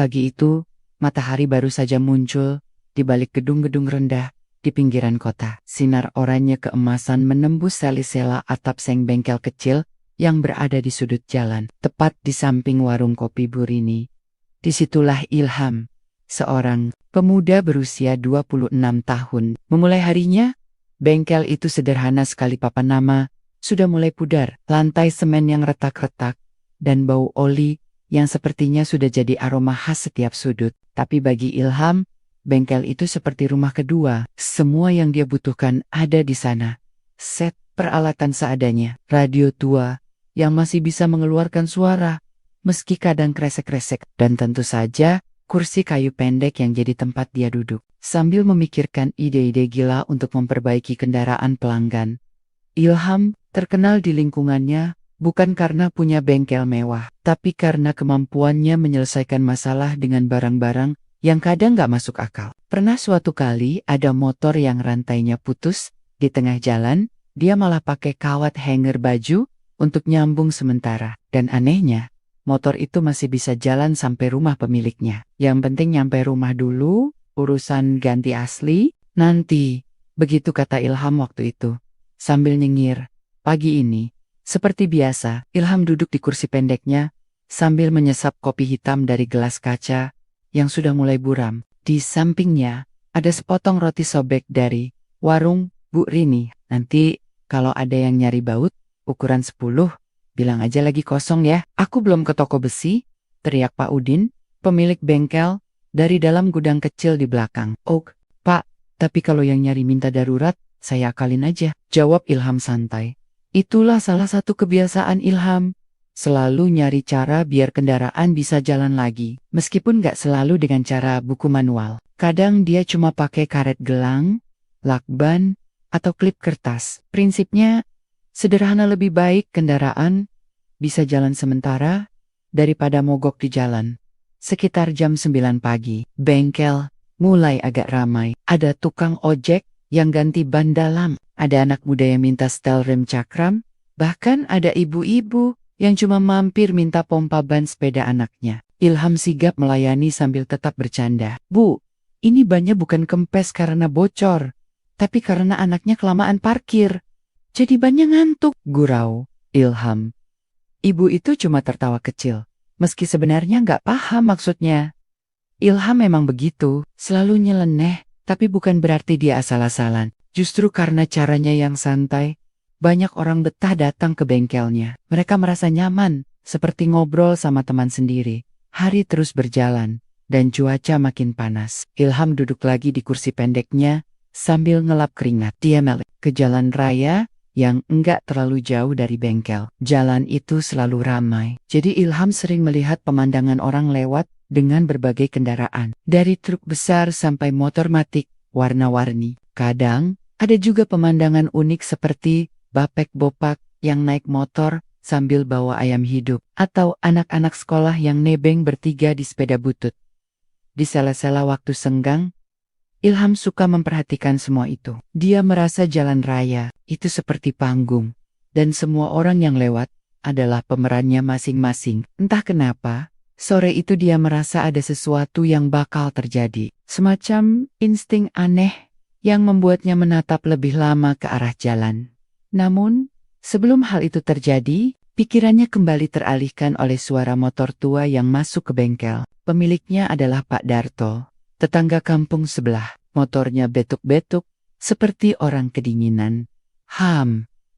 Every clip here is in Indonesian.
Pagi itu, matahari baru saja muncul di balik gedung-gedung rendah di pinggiran kota. Sinar oranye keemasan menembus sela-sela atap seng bengkel kecil yang berada di sudut jalan, tepat di samping warung kopi Bu Rini. Disitulah Ilham, seorang pemuda berusia 26 tahun, memulai harinya. Bengkel itu sederhana sekali, papan nama sudah mulai pudar, lantai semen yang retak-retak, dan bau oli yang sepertinya sudah jadi aroma khas setiap sudut. Tapi bagi Ilham, bengkel itu seperti rumah kedua. Semua yang dia butuhkan ada di sana. Set peralatan seadanya, radio tua yang masih bisa mengeluarkan suara, meski kadang kresek-kresek, dan tentu saja kursi kayu pendek yang jadi tempat dia duduk. Sambil memikirkan ide-ide gila untuk memperbaiki kendaraan pelanggan, Ilham terkenal di lingkungannya bukan karena punya bengkel mewah, tapi karena kemampuannya menyelesaikan masalah dengan barang-barang yang kadang gak masuk akal. Pernah suatu kali ada motor yang rantainya putus, di tengah jalan, dia malah pakai kawat hanger baju untuk nyambung sementara. Dan anehnya, motor itu masih bisa jalan sampai rumah pemiliknya. Yang penting nyampe rumah dulu, urusan ganti asli nanti. Begitu kata Ilham waktu itu, sambil nyengir. Pagi ini, seperti biasa, Ilham duduk di kursi pendeknya sambil menyesap kopi hitam dari gelas kaca yang sudah mulai buram. Di sampingnya ada sepotong roti sobek dari warung Bu Rini. Nanti kalau ada yang nyari baut ukuran 10, bilang aja lagi kosong ya. Aku belum ke toko besi, teriak Pak Udin, pemilik bengkel, dari dalam gudang kecil di belakang. Oh, Pak, tapi kalau yang nyari minta darurat, saya akalin aja, jawab Ilham santai. Itulah salah satu kebiasaan Ilham, selalu nyari cara biar kendaraan bisa jalan lagi, meskipun gak selalu dengan cara buku manual. Kadang dia cuma pakai karet gelang, lakban, atau klip kertas. Prinsipnya sederhana, lebih baik kendaraan bisa jalan sementara daripada mogok di jalan. Sekitar jam 9 pagi, bengkel mulai agak ramai. Ada tukang ojek yang ganti ban dalam, ada anak muda yang minta setel rem cakram, bahkan ada ibu-ibu yang cuma mampir minta pompa ban sepeda anaknya. Ilham sigap melayani sambil tetap bercanda. Bu, ini bannya bukan kempes karena bocor, tapi karena anaknya kelamaan parkir. Jadi bannya ngantuk, gurau Ilham. Ibu itu cuma tertawa kecil, meski sebenarnya nggak paham maksudnya. Ilham memang begitu, selalu nyeleneh, tapi bukan berarti dia asal-asalan. Justru karena caranya yang santai, banyak orang betah datang ke bengkelnya. Mereka merasa nyaman, seperti ngobrol sama teman sendiri. Hari terus berjalan, dan cuaca makin panas. Ilham duduk lagi di kursi pendeknya, sambil ngelap keringat. Dia melek ke jalan raya yang enggak terlalu jauh dari bengkel. Jalan itu selalu ramai, jadi Ilham sering melihat pemandangan orang lewat dengan berbagai kendaraan. Dari truk besar sampai motor matic, warna-warni. Kadang, ada juga pemandangan unik seperti bapek bopak yang naik motor sambil bawa ayam hidup, atau anak-anak sekolah yang nebeng bertiga di sepeda butut. Di sela-sela waktu senggang, Ilham suka memperhatikan semua itu. Dia merasa jalan raya itu seperti panggung, dan semua orang yang lewat adalah pemerannya masing-masing. Entah kenapa, sore itu dia merasa ada sesuatu yang bakal terjadi. Semacam insting aneh yang membuatnya menatap lebih lama ke arah jalan. Namun, sebelum hal itu terjadi, pikirannya kembali teralihkan oleh suara motor tua yang masuk ke bengkel. Pemiliknya adalah Pak Darto, tetangga kampung sebelah. Motornya betuk-betuk, seperti orang kedinginan.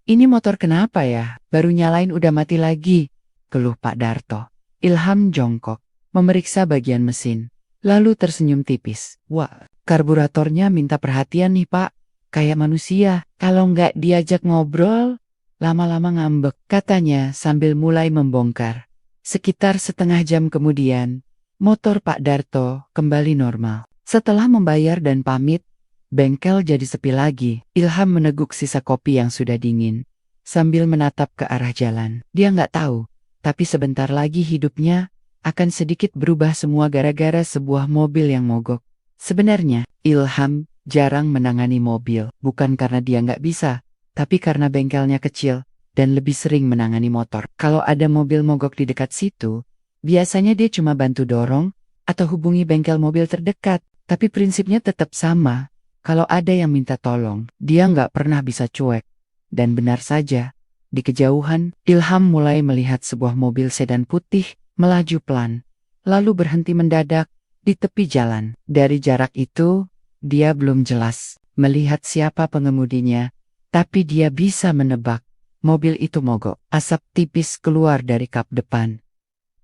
Ini motor kenapa ya? Baru nyalain udah mati lagi, keluh Pak Darto. Ilham jongkok, memeriksa bagian mesin, lalu tersenyum tipis. Wah, karburatornya minta perhatian nih Pak, kayak manusia. Kalau nggak diajak ngobrol, lama-lama ngambek, katanya sambil mulai membongkar. Sekitar setengah jam kemudian, motor Pak Darto kembali normal. Setelah membayar dan pamit, bengkel jadi sepi lagi. Ilham meneguk sisa kopi yang sudah dingin, sambil menatap ke arah jalan. Dia nggak tahu, tapi sebentar lagi hidupnya akan sedikit berubah semua gara-gara sebuah mobil yang mogok. Sebenarnya, Ilham jarang menangani mobil, bukan karena dia nggak bisa, tapi karena bengkelnya kecil dan lebih sering menangani motor. Kalau ada mobil mogok di dekat situ, biasanya dia cuma bantu dorong atau hubungi bengkel mobil terdekat. Tapi prinsipnya tetap sama. Kalau ada yang minta tolong, dia nggak pernah bisa cuek. Dan benar saja, di kejauhan, Ilham mulai melihat sebuah mobil sedan putih melaju pelan, lalu berhenti mendadak di tepi jalan. Dari jarak itu, dia belum jelas melihat siapa pengemudinya, tapi dia bisa menebak. Mobil itu mogok. Asap tipis keluar dari kap depan.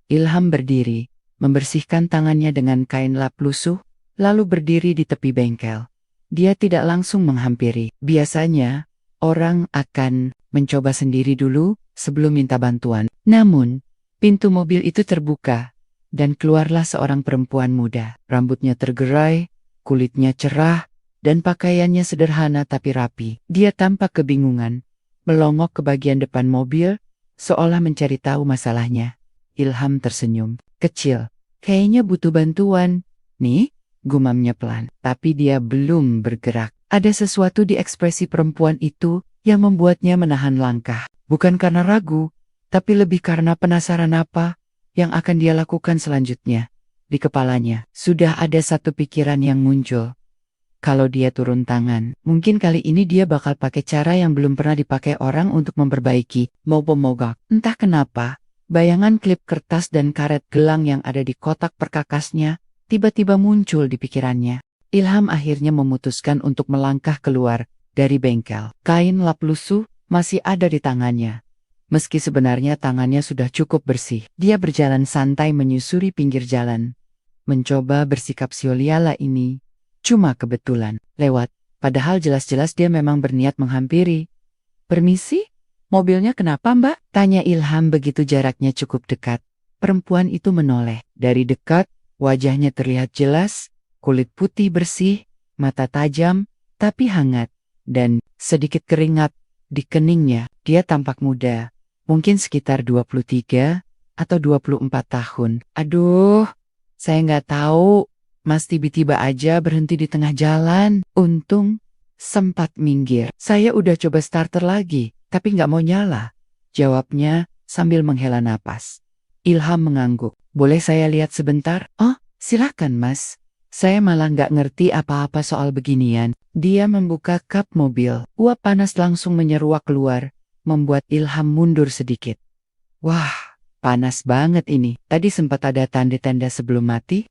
Ilham berdiri, membersihkan tangannya dengan kain lap lusuh, lalu berdiri di tepi bengkel. Dia tidak langsung menghampiri. Biasanya, orang akan mencoba sendiri dulu sebelum minta bantuan. Namun, pintu mobil itu terbuka, dan keluarlah seorang perempuan muda. Rambutnya tergerai, kulitnya cerah, dan pakaiannya sederhana tapi rapi. Dia tampak kebingungan, melongok ke bagian depan mobil, seolah mencari tahu masalahnya. Ilham tersenyum. Kecil, kayaknya butuh bantuan. Nih, gumamnya pelan. Tapi dia belum bergerak. Ada sesuatu di ekspresi perempuan itu yang membuatnya menahan langkah. Bukan karena ragu, tapi lebih karena penasaran apa yang akan dia lakukan selanjutnya. Di kepalanya, sudah ada satu pikiran yang muncul. Kalau dia turun tangan, mungkin kali ini dia bakal pakai cara yang belum pernah dipakai orang untuk memperbaiki mobil mogok. Entah kenapa, bayangan klip kertas dan karet gelang yang ada di kotak perkakasnya tiba-tiba muncul di pikirannya. Ilham akhirnya memutuskan untuk melangkah keluar dari bengkel. Kain lap lusuh masih ada di tangannya. Meski sebenarnya tangannya sudah cukup bersih, dia berjalan santai menyusuri pinggir jalan. Mencoba bersikap sioliala ini cuma kebetulan lewat, padahal jelas-jelas dia memang berniat menghampiri. "Permisi, mobilnya kenapa, Mbak?" tanya Ilham begitu jaraknya cukup dekat. Perempuan itu menoleh. Dari dekat, wajahnya terlihat jelas, kulit putih bersih, mata tajam, tapi hangat, dan sedikit keringat di keningnya. Dia tampak muda, mungkin sekitar 23 atau 24 tahun. "Aduh, saya nggak tahu. Mas tiba-tiba aja berhenti di tengah jalan. Untung sempat minggir. Saya udah coba starter lagi, tapi nggak mau nyala," jawabnya sambil menghela napas. Ilham mengangguk. "Boleh saya lihat sebentar?" "Oh, silakan Mas. Saya malah nggak ngerti apa-apa soal beginian." Dia membuka kap mobil. Uap panas langsung menyeruak keluar, membuat Ilham mundur sedikit. "Wah, panas banget ini. Tadi sempat ada tanda-tanda sebelum mati.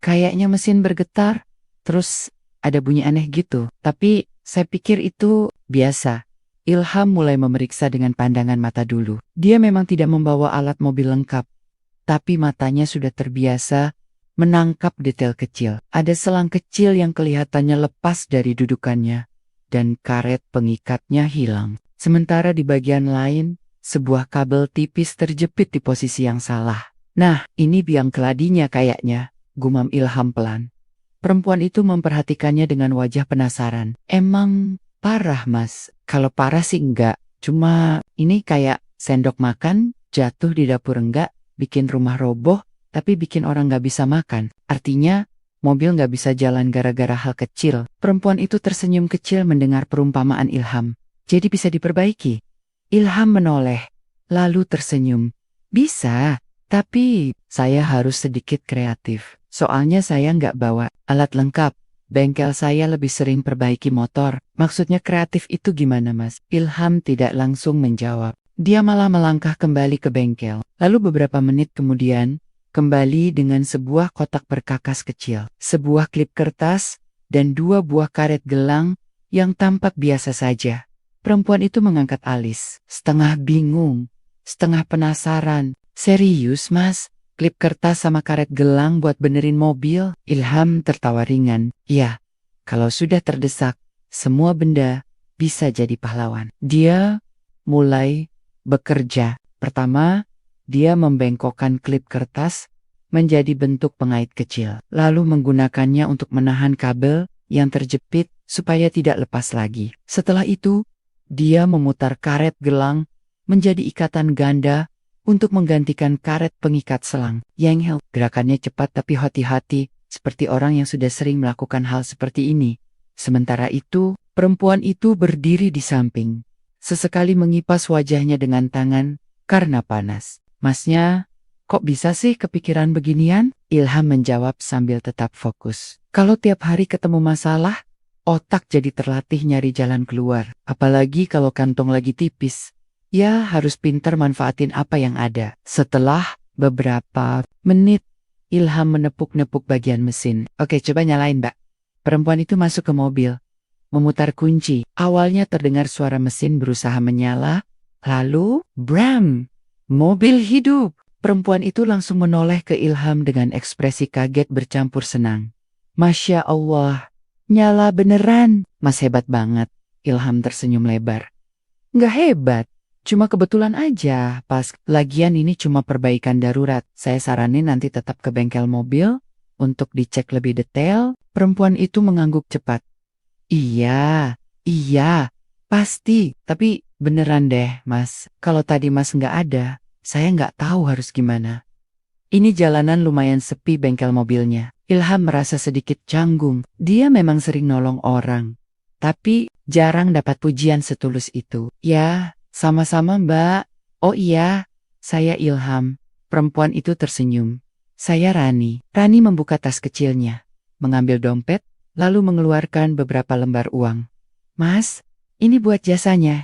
Kayaknya mesin bergetar. Terus ada bunyi aneh gitu. Tapi saya pikir itu biasa." Ilham mulai memeriksa dengan pandangan mata dulu. Dia memang tidak membawa alat mobil lengkap, tapi matanya sudah terbiasa menangkap detail kecil. Ada selang kecil yang kelihatannya lepas dari dudukannya, dan karet pengikatnya hilang. Sementara di bagian lain, sebuah kabel tipis terjepit di posisi yang salah. "Nah, ini biang keladinya kayaknya," gumam Ilham pelan. Perempuan itu memperhatikannya dengan wajah penasaran. "Emang parah, Mas?" "Kalau parah sih enggak. Cuma ini kayak sendok makan jatuh di dapur enggak, bikin rumah roboh, tapi bikin orang nggak bisa makan. Artinya, mobil nggak bisa jalan gara-gara hal kecil." Perempuan itu tersenyum kecil mendengar perumpamaan Ilham. "Jadi bisa diperbaiki?" Ilham menoleh, lalu tersenyum. "Bisa, tapi saya harus sedikit kreatif. Soalnya saya nggak bawa alat lengkap. Bengkel saya lebih sering perbaiki motor." "Maksudnya kreatif itu gimana, Mas?" Ilham tidak langsung menjawab. Dia malah melangkah kembali ke bengkel. Lalu beberapa menit kemudian, kembali dengan sebuah kotak perkakas kecil, sebuah klip kertas, dan 2 buah karet gelang yang tampak biasa saja. Perempuan itu mengangkat alis, setengah bingung, setengah penasaran. "Serius, Mas? Klip kertas sama karet gelang buat benerin mobil?" Ilham tertawa ringan. "Iya, kalau sudah terdesak, semua benda bisa jadi pahlawan." Dia mulai bekerja. Pertama, dia membengkokkan klip kertas menjadi bentuk pengait kecil, lalu menggunakannya untuk menahan kabel yang terjepit supaya tidak lepas lagi. Setelah itu, dia memutar karet gelang menjadi ikatan ganda untuk menggantikan karet pengikat selang. Gerakannya cepat tapi hati-hati, seperti orang yang sudah sering melakukan hal seperti ini. Sementara itu, perempuan itu berdiri di samping. Sesekali mengipas wajahnya dengan tangan karena panas. "Masnya, kok bisa sih kepikiran beginian?" Ilham menjawab sambil tetap fokus. Kalau tiap hari ketemu masalah, otak jadi terlatih nyari jalan keluar. Apalagi kalau kantong lagi tipis. Ya harus pintar manfaatin apa yang ada. Setelah beberapa menit, Ilham menepuk-nepuk bagian mesin. Oke, coba nyalain, Mbak. Perempuan itu masuk ke mobil, memutar kunci. Awalnya terdengar suara mesin berusaha menyala, lalu bram! Mobil hidup! Perempuan itu langsung menoleh ke Ilham dengan ekspresi kaget bercampur senang. Masya Allah, nyala beneran. Mas hebat banget. Ilham tersenyum lebar. Nggak hebat, cuma kebetulan aja. Pas lagian ini cuma perbaikan darurat. Saya saranin nanti tetap ke bengkel mobil untuk dicek lebih detail. Perempuan itu mengangguk cepat. Iya, pasti. Tapi beneran deh, Mas. Kalau tadi Mas nggak ada, saya nggak tahu harus gimana. Ini jalanan lumayan sepi bengkel mobilnya. Ilham merasa sedikit canggung. Dia memang sering nolong orang. Tapi jarang dapat pujian setulus itu. Ya, sama-sama Mbak. Oh iya, saya Ilham. Perempuan itu tersenyum. Saya Rani. Rani membuka tas kecilnya, mengambil dompet, lalu mengeluarkan beberapa lembar uang. Mas, ini buat jasanya.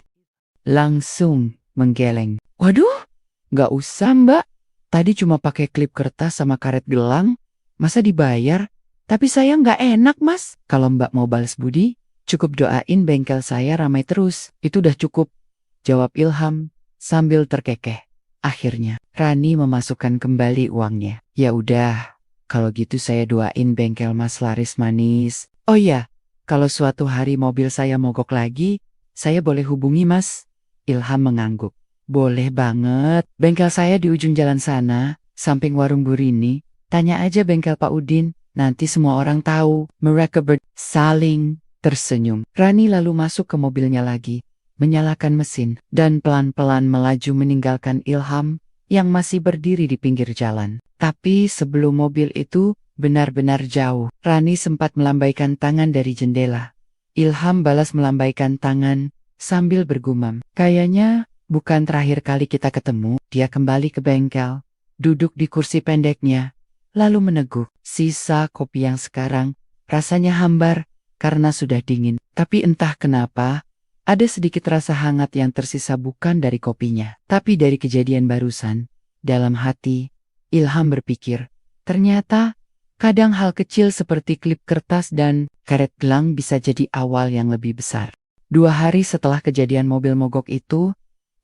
Langsung menggeleng. Waduh! Nggak usah Mbak, tadi cuma pakai klip kertas sama karet gelang, masa dibayar? Tapi saya nggak enak Mas. Kalau Mbak mau balas budi, cukup doain bengkel saya ramai terus. Itu udah cukup, jawab Ilham sambil terkekeh. Akhirnya, Rani memasukkan kembali uangnya. Ya udah, kalau gitu saya doain bengkel Mas laris manis. Oh iya, kalau suatu hari mobil saya mogok lagi, saya boleh hubungi Mas? Ilham mengangguk. Boleh banget, bengkel saya di ujung jalan sana, samping warung Burini. Tanya aja bengkel Pak Udin, nanti semua orang tahu. Mereka saling tersenyum. Rani lalu masuk ke mobilnya lagi, menyalakan mesin, dan pelan-pelan melaju meninggalkan Ilham yang masih berdiri di pinggir jalan. Tapi sebelum mobil itu benar-benar jauh, Rani sempat melambaikan tangan dari jendela. Ilham balas melambaikan tangan sambil bergumam. Kayaknya bukan terakhir kali kita ketemu. Dia kembali ke bengkel, duduk di kursi pendeknya, lalu meneguk. Sisa kopi yang sekarang rasanya hambar karena sudah dingin. Tapi entah kenapa, ada sedikit rasa hangat yang tersisa bukan dari kopinya, tapi dari kejadian barusan. Dalam hati, Ilham berpikir, ternyata kadang hal kecil seperti klip kertas dan karet gelang bisa jadi awal yang lebih besar. 2 hari setelah kejadian mobil mogok itu,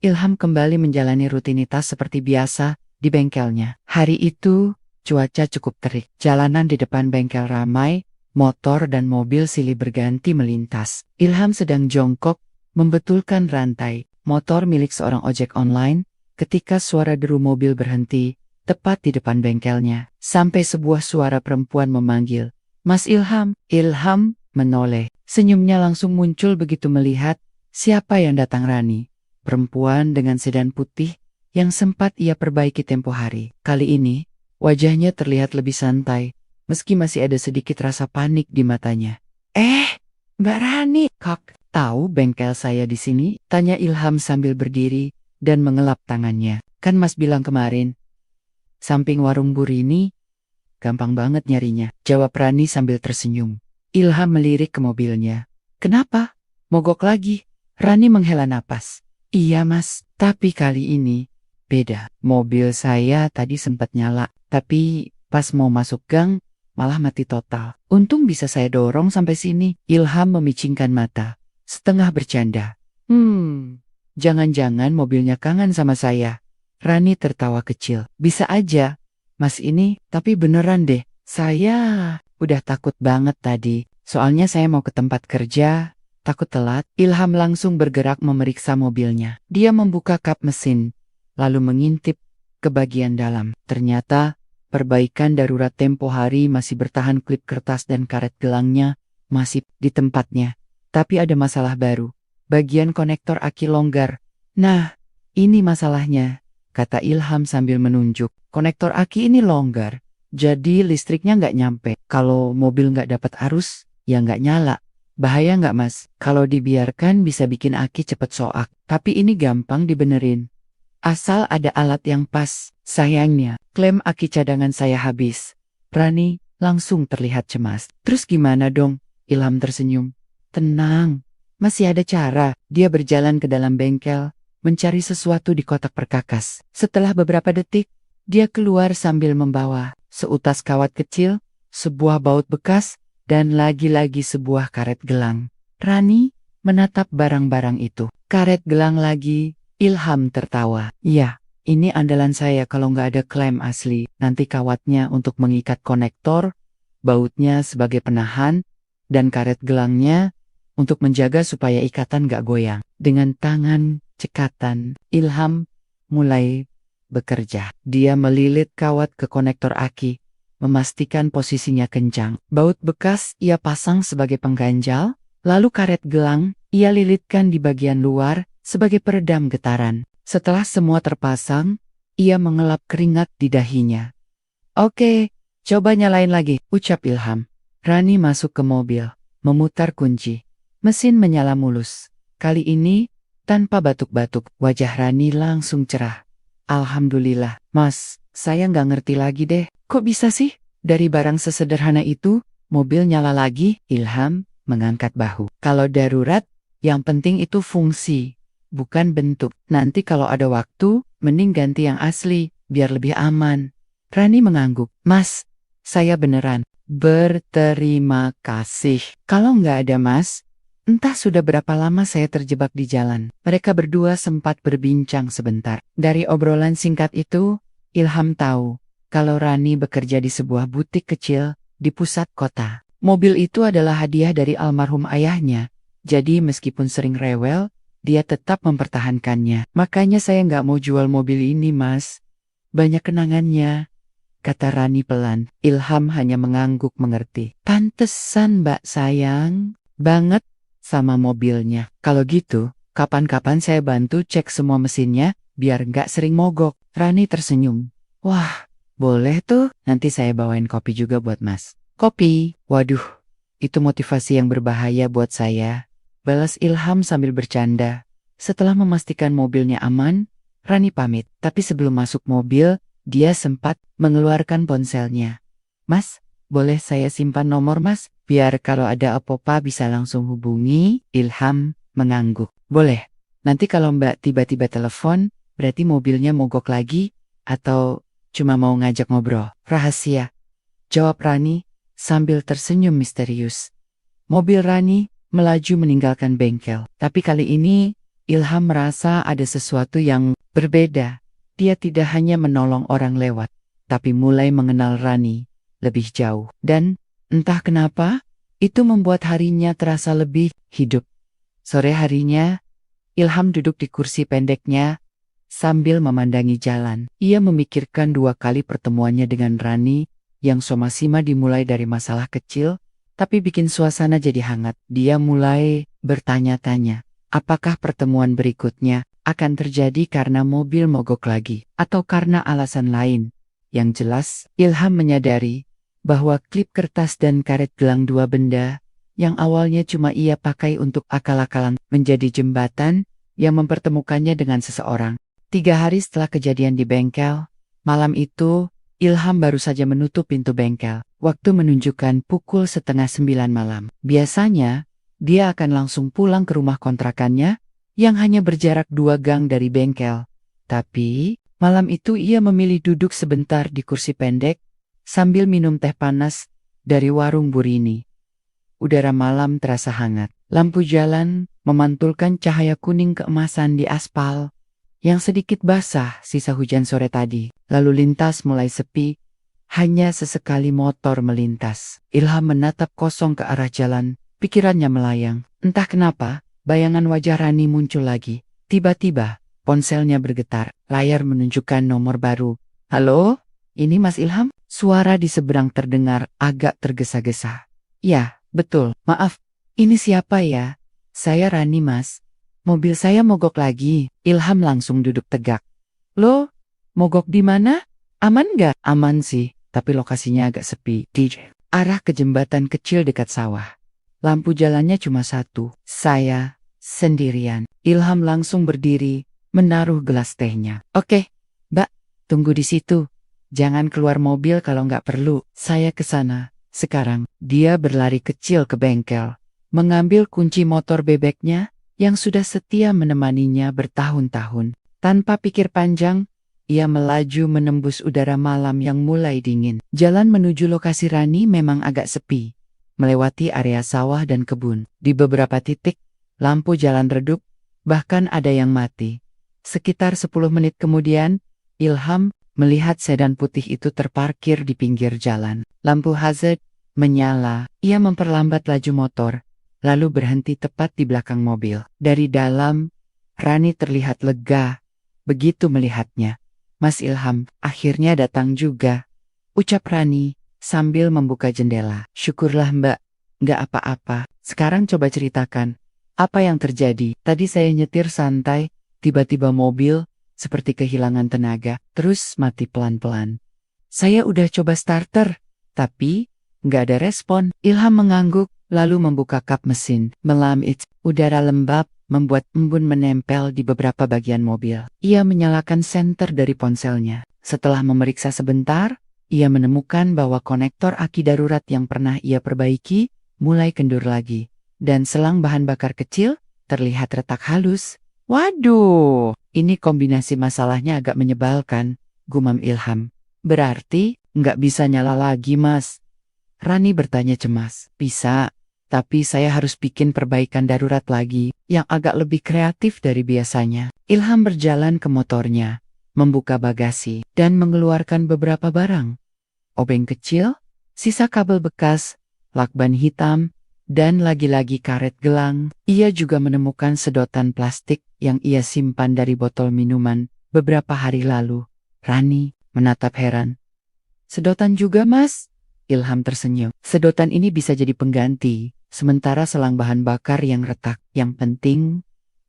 Ilham kembali menjalani rutinitas seperti biasa di bengkelnya. Hari itu, cuaca cukup terik. Jalanan di depan bengkel ramai, motor dan mobil silih berganti melintas. Ilham sedang jongkok, membetulkan rantai motor milik seorang ojek online, ketika suara deru mobil berhenti, tepat di depan bengkelnya. Sampai sebuah suara perempuan memanggil, Mas Ilham. Ilham menoleh. Senyumnya langsung muncul begitu melihat siapa yang datang. Rani. Perempuan dengan sedan putih yang sempat ia perbaiki tempo hari. Kali ini, wajahnya terlihat lebih santai, meski masih ada sedikit rasa panik di matanya. Mbak Rani, kok tahu bengkel saya di sini? Tanya Ilham sambil berdiri dan mengelap tangannya. Kan Mas bilang kemarin, samping warung Burini, gampang banget nyarinya, jawab Rani sambil tersenyum. Ilham melirik ke mobilnya. Kenapa? Mogok lagi? Rani menghela napas. Iya Mas, tapi kali ini beda. Mobil saya tadi sempat nyala, tapi pas mau masuk gang malah mati total. Untung bisa saya dorong sampai sini. Ilham memicingkan mata, setengah bercanda. Jangan-jangan mobilnya kangen sama saya. Rani tertawa kecil. Bisa aja, Mas ini, tapi beneran deh. Saya udah takut banget tadi, soalnya saya mau ke tempat kerja. Takut telat, Ilham langsung bergerak memeriksa mobilnya. Dia membuka kap mesin, lalu mengintip ke bagian dalam. Ternyata, perbaikan darurat tempo hari masih bertahan, klip kertas dan karet gelangnya masih di tempatnya. Tapi ada masalah baru. Bagian konektor aki longgar. Nah, ini masalahnya, kata Ilham sambil menunjuk. Konektor aki ini longgar, jadi listriknya nggak nyampe. Kalau mobil nggak dapat arus, ya nggak nyala. Bahaya nggak Mas? Kalau dibiarkan bisa bikin aki cepet soak. Tapi ini gampang dibenerin, asal ada alat yang pas. Sayangnya, klem aki cadangan saya habis. Rani langsung terlihat cemas. Terus gimana dong? Ilham tersenyum. Tenang, masih ada cara. Dia berjalan ke dalam bengkel, mencari sesuatu di kotak perkakas. Setelah beberapa detik, dia keluar sambil membawa seutas kawat kecil, sebuah baut bekas, dan lagi-lagi sebuah karet gelang. Rani menatap barang-barang itu. Karet gelang lagi. Ilham tertawa. Iya, ini andalan saya kalau nggak ada klem asli. Nanti kawatnya untuk mengikat konektor, bautnya sebagai penahan, dan karet gelangnya untuk menjaga supaya ikatan nggak goyang. Dengan tangan cekatan, Ilham mulai bekerja. Dia melilit kawat ke konektor aki, memastikan posisinya kencang. Baut bekas ia pasang sebagai pengganjal, lalu karet gelang ia lilitkan di bagian luar sebagai peredam getaran. Setelah semua terpasang, ia mengelap keringat di dahinya. Oke, coba nyalain lagi, ucap Ilham. Rani masuk ke mobil, memutar kunci. Mesin menyala mulus. Kali ini, tanpa batuk-batuk, wajah Rani langsung cerah. Alhamdulillah, Mas, saya nggak ngerti lagi deh. Kok bisa sih? Dari barang sesederhana itu, mobil nyala lagi. Ilham mengangkat bahu. Kalau darurat, yang penting itu fungsi, bukan bentuk. Nanti kalau ada waktu, mending ganti yang asli, biar lebih aman. Rani mengangguk. Mas, saya beneran berterima kasih. Kalau nggak ada Mas, entah sudah berapa lama saya terjebak di jalan. Mereka berdua sempat berbincang sebentar. Dari obrolan singkat itu, Ilham tahu kalau Rani bekerja di sebuah butik kecil di pusat kota. Mobil itu adalah hadiah dari almarhum ayahnya. Jadi meskipun sering rewel, dia tetap mempertahankannya. Makanya saya nggak mau jual mobil ini, Mas. Banyak kenangannya, kata Rani pelan. Ilham hanya mengangguk mengerti. Pantesan Mbak sayang banget sama mobilnya. Kalau gitu, kapan-kapan saya bantu cek semua mesinnya, biar nggak sering mogok. Rani tersenyum. Wah, boleh tuh, nanti saya bawain kopi juga buat Mas. Kopi? Waduh, itu motivasi yang berbahaya buat saya, balas Ilham sambil bercanda. Setelah memastikan mobilnya aman, Rani pamit. Tapi sebelum masuk mobil, dia sempat mengeluarkan ponselnya. Mas, boleh saya simpan nomor Mas? Biar kalau ada apa-apa bisa langsung hubungi. Ilham mengangguk. Boleh. Nanti kalau Mbak tiba-tiba telepon, berarti mobilnya mogok lagi, atau cuma mau ngajak ngobrol. Rahasia, jawab Rani sambil tersenyum misterius. Mobil Rani melaju meninggalkan bengkel. Tapi kali ini, Ilham merasa ada sesuatu yang berbeda. Dia tidak hanya menolong orang lewat, tapi mulai mengenal Rani lebih jauh. Dan entah kenapa, itu membuat harinya terasa lebih hidup. Sore harinya, Ilham duduk di kursi pendeknya sambil memandangi jalan. Ia memikirkan 2 kali pertemuannya dengan Rani yang somasima dimulai dari masalah kecil, tapi bikin suasana jadi hangat. Dia mulai bertanya-tanya, apakah pertemuan berikutnya akan terjadi karena mobil mogok lagi, atau karena alasan lain. Yang jelas, Ilham menyadari bahwa klip kertas dan karet gelang, 2 benda yang awalnya cuma ia pakai untuk akal-akalan, menjadi jembatan yang mempertemukannya dengan seseorang. 3 hari setelah kejadian di bengkel, malam itu, Ilham baru saja menutup pintu bengkel. Waktu menunjukkan pukul 8:30 malam. Biasanya, dia akan langsung pulang ke rumah kontrakannya yang hanya berjarak 2 gang dari bengkel. Tapi, malam itu ia memilih duduk sebentar di kursi pendek sambil minum teh panas dari warung Burini. Udara malam terasa hangat. Lampu jalan memantulkan cahaya kuning keemasan di aspal yang sedikit basah sisa hujan sore tadi. Lalu lintas mulai sepi, hanya sesekali motor melintas. Ilham menatap kosong ke arah jalan, pikirannya melayang. Entah kenapa, bayangan wajah Rani muncul lagi. Tiba-tiba, ponselnya bergetar, layar menunjukkan nomor baru. Halo, ini Mas Ilham? Suara di seberang terdengar agak tergesa-gesa. Ya, betul, maaf, ini siapa ya? Saya Rani Mas. Mobil saya mogok lagi. Ilham langsung duduk tegak. Loh, mogok di mana? Aman nggak? Aman sih, tapi lokasinya agak sepi. Di arah ke jembatan kecil dekat sawah. Lampu jalannya cuma 1. Saya sendirian. Ilham langsung berdiri, menaruh gelas tehnya. Oke, Mbak, tunggu di situ. Jangan keluar mobil kalau nggak perlu. Saya ke sana. Sekarang, dia berlari kecil ke bengkel. Mengambil kunci motor bebeknya yang sudah setia menemaninya bertahun-tahun. Tanpa pikir panjang, ia melaju menembus udara malam yang mulai dingin. Jalan menuju lokasi Rani memang agak sepi. Melewati area sawah dan kebun. Di beberapa titik, lampu jalan redup, bahkan ada yang mati. Sekitar 10 menit kemudian, Ilham melihat sedan putih itu terparkir di pinggir jalan. Lampu hazard menyala. Ia memperlambat laju motor, lalu berhenti tepat di belakang mobil. Dari dalam, Rani terlihat lega. Begitu melihatnya, "Mas Ilham, akhirnya datang juga," ucap Rani sambil membuka jendela. "Syukurlah Mbak, nggak apa-apa. Sekarang coba ceritakan, apa yang terjadi? Tadi saya nyetir santai, tiba-tiba mobil seperti kehilangan tenaga, terus mati pelan-pelan. Saya udah coba starter, tapi nggak ada respon." Ilham mengangguk, lalu membuka kap mesin. Udara lembab membuat embun menempel di beberapa bagian mobil. Ia menyalakan senter dari ponselnya. Setelah memeriksa sebentar, ia menemukan bahwa konektor aki darurat yang pernah ia perbaiki mulai kendur lagi. Dan selang bahan bakar kecil terlihat retak halus. "Waduh, ini kombinasi masalahnya agak menyebalkan," gumam Ilham. "Berarti nggak bisa nyala lagi, Mas?" Rani bertanya cemas. "Bisa, tapi saya harus bikin perbaikan darurat lagi yang agak lebih kreatif dari biasanya." Ilham berjalan ke motornya, membuka bagasi, dan mengeluarkan beberapa barang. Obeng kecil, sisa kabel bekas, lakban hitam, dan lagi-lagi karet gelang. Ia juga menemukan sedotan plastik yang ia simpan dari botol minuman beberapa hari lalu. Rani menatap heran. "Sedotan juga, Mas?" Ilham tersenyum. "Sedotan ini bisa jadi pengganti, sementara selang bahan bakar yang retak. Yang penting,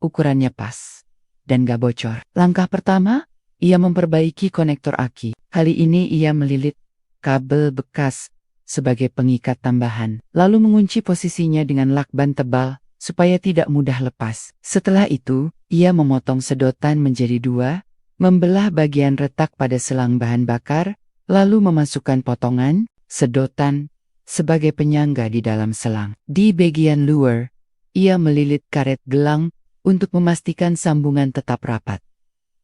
ukurannya pas dan gak bocor." Langkah pertama, ia memperbaiki konektor aki. Kali ini ia melilit kabel bekas sebagai pengikat tambahan, lalu mengunci posisinya dengan lakban tebal supaya tidak mudah lepas. Setelah itu, ia memotong sedotan menjadi dua, membelah bagian retak pada selang bahan bakar, lalu memasukkan potongan sedotan sebagai penyangga di dalam selang. Di bagian luar, ia melilit karet gelang untuk memastikan sambungan tetap rapat.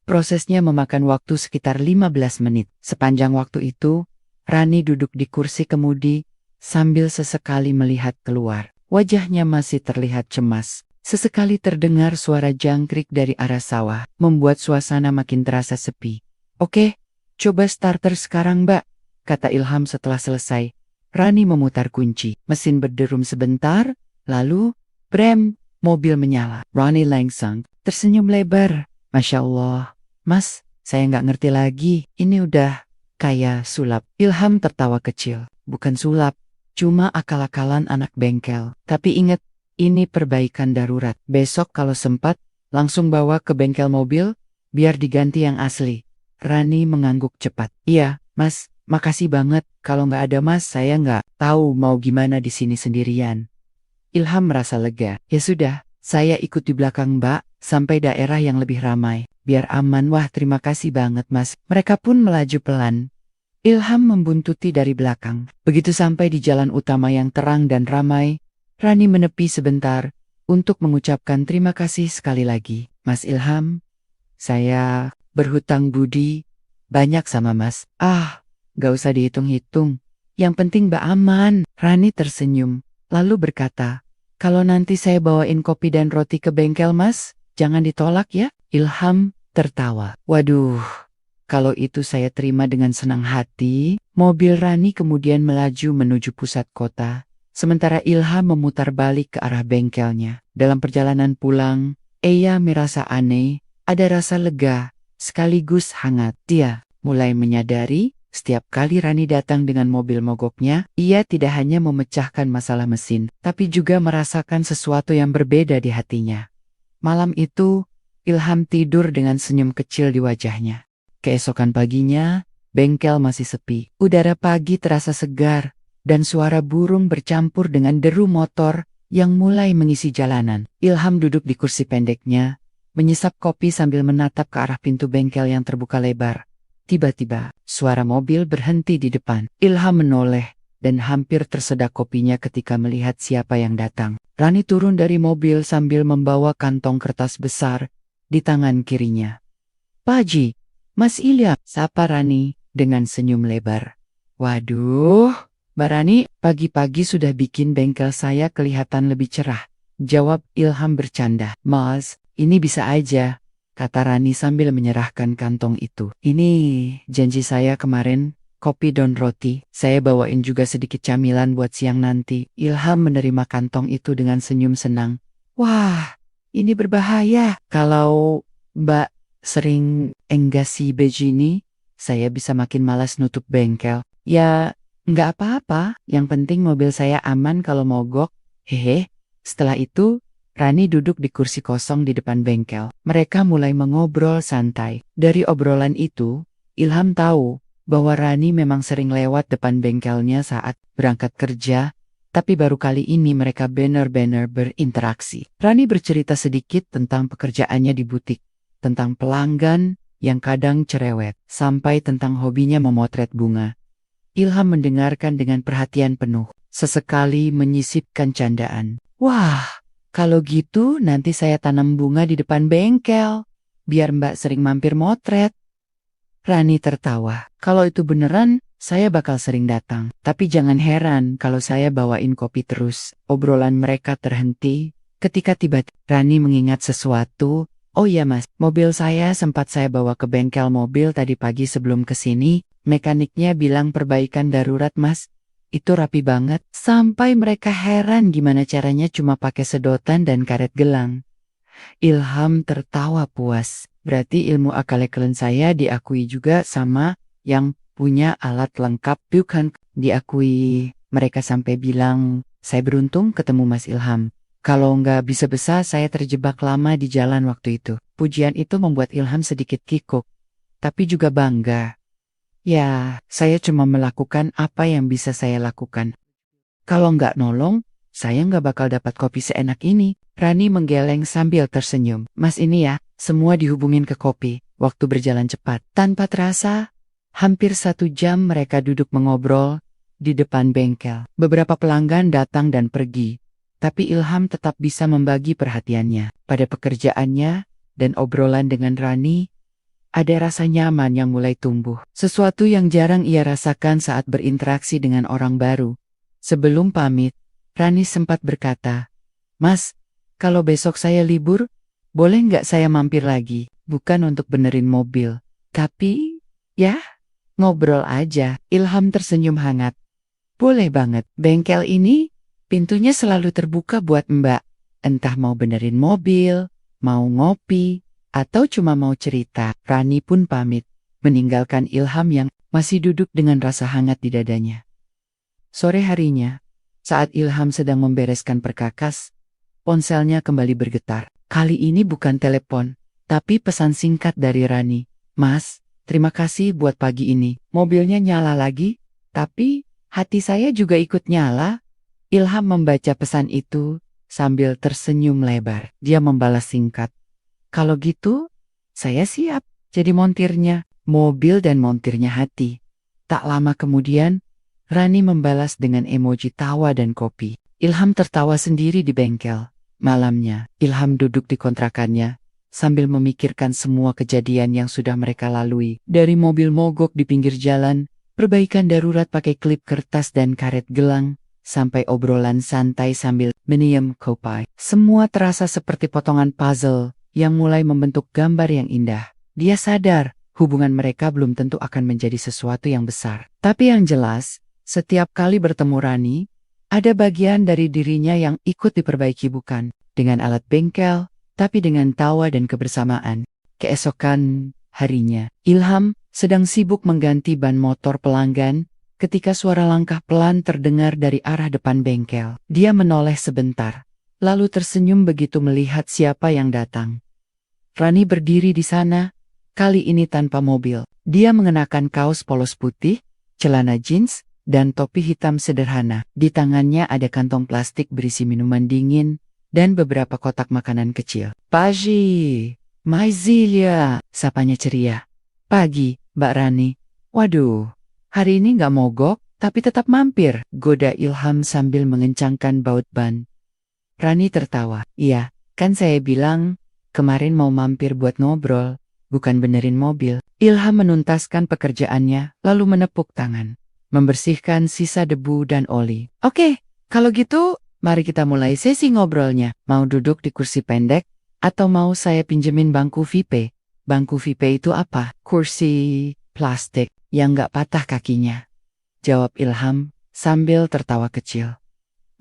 Prosesnya memakan waktu sekitar 15 menit. Sepanjang waktu itu, Rani duduk di kursi kemudi sambil sesekali melihat keluar. Wajahnya masih terlihat cemas. Sesekali terdengar suara jangkrik dari arah sawah, membuat suasana makin terasa sepi. "Oke, coba starter sekarang, Mbak," kata Ilham setelah selesai. Rani memutar kunci. Mesin berderum sebentar, lalu brem, mobil menyala. Rani langsung tersenyum lebar. "Masya Allah, Mas, saya nggak ngerti lagi. Ini udah kayak sulap." Ilham tertawa kecil. "Bukan sulap, cuma akal-akalan anak bengkel. Tapi ingat, ini perbaikan darurat. Besok kalau sempat, langsung bawa ke bengkel mobil, biar diganti yang asli." Rani mengangguk cepat. "Iya, Mas, makasih banget. Kalau nggak ada Mas, saya nggak tahu mau gimana di sini sendirian." Ilham merasa lega. "Ya sudah, saya ikut di belakang Mbak, sampai daerah yang lebih ramai. Biar aman." "Wah, terima kasih banget Mas." Mereka pun melaju pelan. Ilham membuntuti dari belakang. Begitu sampai di jalan utama yang terang dan ramai, Rani menepi sebentar untuk mengucapkan terima kasih sekali lagi. "Mas Ilham, saya berhutang budi banyak sama Mas." "Ah, gak usah dihitung-hitung. Yang penting Mbak aman." Rani tersenyum, lalu berkata, "Kalau nanti saya bawain kopi dan roti ke bengkel Mas, jangan ditolak ya." Ilham tertawa. "Waduh, kalau itu saya terima dengan senang hati." Mobil Rani kemudian melaju menuju pusat kota, sementara Ilham memutar balik ke arah bengkelnya. Dalam perjalanan pulang, ia merasa aneh, ada rasa lega, sekaligus hangat. Dia mulai menyadari, setiap kali Rani datang dengan mobil mogoknya, ia tidak hanya memecahkan masalah mesin, tapi juga merasakan sesuatu yang berbeda di hatinya. Malam itu, Ilham tidur dengan senyum kecil di wajahnya. Keesokan paginya, bengkel masih sepi. Udara pagi terasa segar, dan suara burung bercampur dengan deru motor yang mulai mengisi jalanan. Ilham duduk di kursi pendeknya, menyesap kopi sambil menatap ke arah pintu bengkel yang terbuka lebar. Tiba-tiba, suara mobil berhenti di depan. Ilham menoleh dan hampir tersedak kopinya ketika melihat siapa yang datang. Rani turun dari mobil sambil membawa kantong kertas besar di tangan kirinya. "Pak Haji, Mas Ilham," sapa Rani dengan senyum lebar. "Waduh, Mbak Rani, pagi-pagi sudah bikin bengkel saya kelihatan lebih cerah," jawab Ilham bercanda. "Mas, ini bisa aja," kata Rani sambil menyerahkan kantong itu. "Ini janji saya kemarin, kopi dan roti. Saya bawain juga sedikit camilan buat siang nanti." Ilham menerima kantong itu dengan senyum senang. "Wah, ini berbahaya. Kalau Mbak sering enggasi begini, saya bisa makin malas nutup bengkel." "Ya, nggak apa-apa. Yang penting mobil saya aman kalau mogok. Hehe." Setelah itu, Rani duduk di kursi kosong di depan bengkel. Mereka mulai mengobrol santai. Dari obrolan itu, Ilham tahu bahwa Rani memang sering lewat depan bengkelnya saat berangkat kerja, tapi baru kali ini mereka benar-benar berinteraksi. Rani bercerita sedikit tentang pekerjaannya di butik, tentang pelanggan yang kadang cerewet, sampai tentang hobinya memotret bunga. Ilham mendengarkan dengan perhatian penuh, sesekali menyisipkan candaan. "Wah, kalau gitu nanti saya tanam bunga di depan bengkel, biar Mbak sering mampir motret." Rani tertawa. "Kalau itu beneran, saya bakal sering datang. Tapi jangan heran kalau saya bawain kopi terus." Obrolan mereka terhenti ketika tiba-tiba Rani mengingat sesuatu. "Oh iya Mas, mobil saya sempat saya bawa ke bengkel mobil tadi pagi sebelum kesini. Mekaniknya bilang perbaikan darurat Mas. Itu rapi banget." Sampai mereka heran gimana caranya cuma pakai sedotan dan karet gelang. Ilham tertawa puas. "Berarti ilmu akal-akalan saya diakui juga sama yang punya alat lengkap, bukan?" "Diakui." Mereka sampai bilang, "Saya beruntung ketemu Mas Ilham. Kalau nggak bisa-bisa saya terjebak lama di jalan waktu itu." Pujian itu membuat Ilham sedikit kikuk, tapi juga bangga. "Ya, saya cuma melakukan apa yang bisa saya lakukan. Kalau nggak nolong, saya nggak bakal dapat kopi seenak ini." Rani menggeleng sambil tersenyum. "Mas ini ya, semua dihubungin ke kopi." Waktu berjalan cepat. Tanpa terasa, hampir 1 jam mereka duduk mengobrol di depan bengkel. Beberapa pelanggan datang dan pergi, tapi Ilham tetap bisa membagi perhatiannya pada pekerjaannya dan obrolan dengan Rani. Ada rasa nyaman yang mulai tumbuh, sesuatu yang jarang ia rasakan saat berinteraksi dengan orang baru. Sebelum pamit, Rani sempat berkata, "Mas, kalau besok saya libur, boleh nggak saya mampir lagi? Bukan untuk benerin mobil, tapi ya, ngobrol aja." Ilham tersenyum hangat. "Boleh banget, bengkel ini pintunya selalu terbuka buat Mbak. Entah mau benerin mobil, mau ngopi, atau cuma mau cerita." Rani pun pamit, meninggalkan Ilham yang masih duduk dengan rasa hangat di dadanya. Sore harinya, saat Ilham sedang membereskan perkakas, ponselnya kembali bergetar. Kali ini bukan telepon, tapi pesan singkat dari Rani. "Mas, terima kasih buat pagi ini. Mobilnya nyala lagi, tapi hati saya juga ikut nyala." Ilham membaca pesan itu sambil tersenyum lebar. Dia membalas singkat, "Kalau gitu, saya siap jadi montirnya." Mobil dan montirnya hati. Tak lama kemudian, Rani membalas dengan emoji tawa dan kopi. Ilham tertawa sendiri di bengkel. Malamnya, Ilham duduk di kontrakannya, sambil memikirkan semua kejadian yang sudah mereka lalui. Dari mobil mogok di pinggir jalan, perbaikan darurat pakai klip kertas dan karet gelang, sampai obrolan santai sambil minum kopi. Semua terasa seperti potongan puzzle yang mulai membentuk gambar yang indah. Dia sadar, hubungan mereka belum tentu akan menjadi sesuatu yang besar. Tapi yang jelas, setiap kali bertemu Rani, ada bagian dari dirinya yang ikut diperbaiki, bukan dengan alat bengkel, tapi dengan tawa dan kebersamaan. Keesokan harinya, Ilham sedang sibuk mengganti ban motor pelanggan ketika suara langkah pelan terdengar dari arah depan bengkel. Dia menoleh sebentar, lalu tersenyum begitu melihat siapa yang datang. Rani berdiri di sana, kali ini tanpa mobil. Dia mengenakan kaos polos putih, celana jeans, dan topi hitam sederhana. Di tangannya ada kantong plastik berisi minuman dingin dan beberapa kotak makanan kecil. "Pagi, Maizilia," sapanya ceria. "Pagi, Mbak Rani. Waduh, hari ini nggak mogok, tapi tetap mampir, goda Ilham sambil mengencangkan baut ban. Rani tertawa. Iya, kan saya bilang, kemarin mau mampir buat ngobrol, bukan benerin mobil. Ilham menuntaskan pekerjaannya, lalu menepuk tangan, membersihkan sisa debu dan oli. Oke, kalau gitu, mari kita mulai sesi ngobrolnya. Mau duduk di kursi pendek, atau mau saya pinjemin bangku VIP? Bangku VIP itu apa? Kursi plastik yang nggak patah kakinya, jawab Ilham sambil tertawa kecil.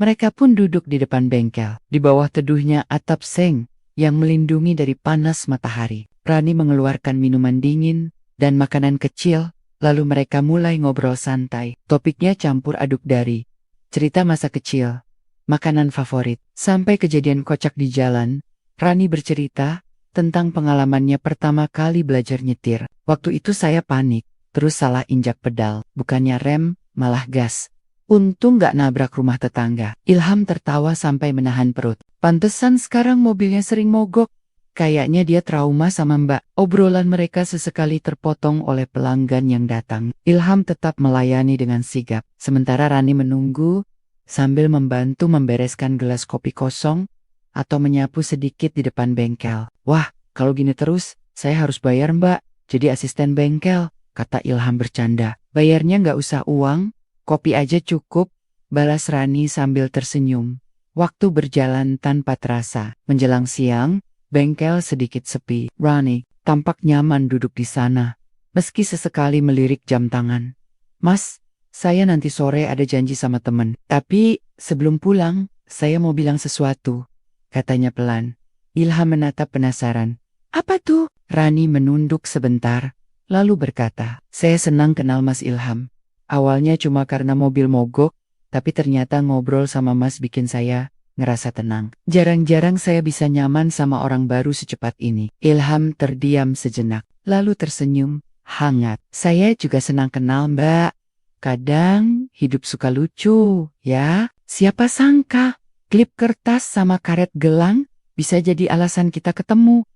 Mereka pun duduk di depan bengkel, di bawah teduhnya atap seng yang melindungi dari panas matahari. Rani mengeluarkan minuman dingin dan makanan kecil, lalu mereka mulai ngobrol santai. Topiknya campur aduk dari cerita masa kecil, makanan favorit, sampai kejadian kocak di jalan. Rani bercerita tentang pengalamannya pertama kali belajar nyetir. Waktu itu saya panik, terus salah injak pedal, bukannya rem, malah gas. Untung gak nabrak rumah tetangga. Ilham tertawa sampai menahan perut. Pantesan sekarang mobilnya sering mogok. Kayaknya dia trauma sama Mbak. Obrolan mereka sesekali terpotong oleh pelanggan yang datang. Ilham tetap melayani dengan sigap, sementara Rani menunggu sambil membantu membereskan gelas kopi kosong atau menyapu sedikit di depan bengkel. Wah, kalau gini terus, saya harus bayar Mbak, jadi asisten bengkel, kata Ilham bercanda. Bayarnya nggak usah uang, kopi aja cukup, balas Rani sambil tersenyum. Waktu berjalan tanpa terasa. Menjelang siang, bengkel sedikit sepi. Rani tampak nyaman duduk di sana, meski sesekali melirik jam tangan. Mas, saya nanti sore ada janji sama temen. Tapi sebelum pulang, saya mau bilang sesuatu, katanya pelan. Ilham menatap penasaran. Apa tuh? Rani menunduk sebentar, lalu berkata, saya senang kenal Mas Ilham. Awalnya cuma karena mobil mogok, tapi ternyata ngobrol sama Mas bikin saya ngerasa tenang. Jarang-jarang saya bisa nyaman sama orang baru secepat ini. Ilham terdiam sejenak, lalu tersenyum hangat. Saya juga senang kenal Mbak. Kadang hidup suka lucu, ya. Siapa sangka klip kertas sama karet gelang bisa jadi alasan kita ketemu.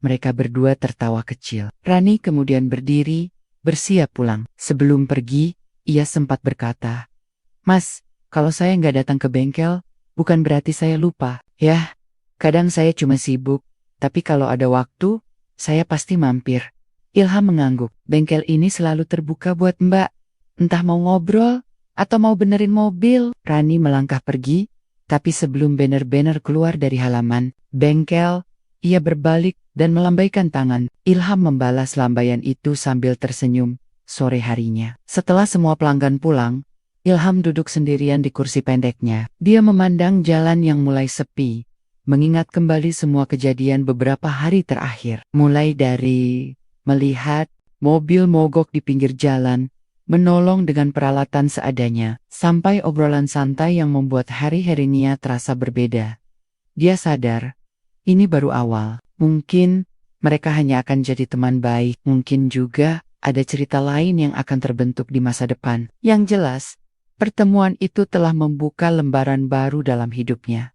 Mereka berdua tertawa kecil. Rani kemudian berdiri, bersiap pulang. Sebelum pergi, ia sempat berkata, Mas, kalau saya nggak datang ke bengkel, bukan berarti saya lupa. Yah, kadang saya cuma sibuk, tapi kalau ada waktu, saya pasti mampir. Ilham mengangguk. Bengkel ini selalu terbuka buat Mbak. Entah mau ngobrol, atau mau benerin mobil. Rani melangkah pergi, tapi sebelum banner-banner keluar dari halaman bengkel, ia berbalik dan melambaikan tangan. Ilham membalas lambaian itu sambil tersenyum. Sore harinya, setelah semua pelanggan pulang, Ilham duduk sendirian di kursi pendeknya. Dia memandang jalan yang mulai sepi, mengingat kembali semua kejadian beberapa hari terakhir. Mulai dari melihat mobil mogok di pinggir jalan, menolong dengan peralatan seadanya, sampai obrolan santai yang membuat hari-harinya terasa berbeda. Dia sadar, ini baru awal. Mungkin mereka hanya akan jadi teman baik. Mungkin juga ada cerita lain yang akan terbentuk di masa depan. Yang jelas, pertemuan itu telah membuka lembaran baru dalam hidupnya.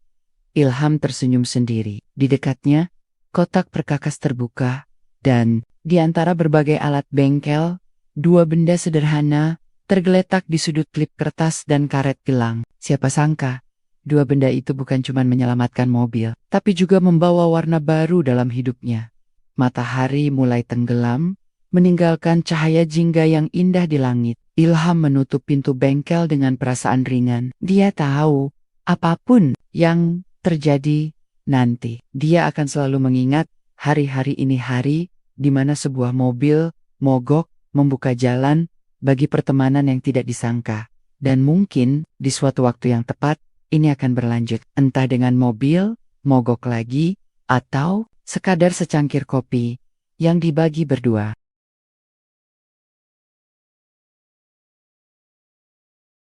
Ilham tersenyum sendiri. Di dekatnya, kotak perkakas terbuka, dan di antara berbagai alat bengkel, dua benda sederhana tergeletak di sudut klip kertas dan karet gelang. Siapa sangka, dua benda itu bukan cuma menyelamatkan mobil, tapi juga membawa warna baru dalam hidupnya. Matahari mulai tenggelam, meninggalkan cahaya jingga yang indah di langit. Ilham menutup pintu bengkel dengan perasaan ringan. Dia tahu, apapun yang terjadi nanti, dia akan selalu mengingat hari-hari ini, hari di mana sebuah mobil mogok membuka jalan bagi pertemanan yang tidak disangka. Dan mungkin di suatu waktu yang tepat, ini akan berlanjut, entah dengan mobil mogok lagi, atau sekadar secangkir kopi yang dibagi berdua.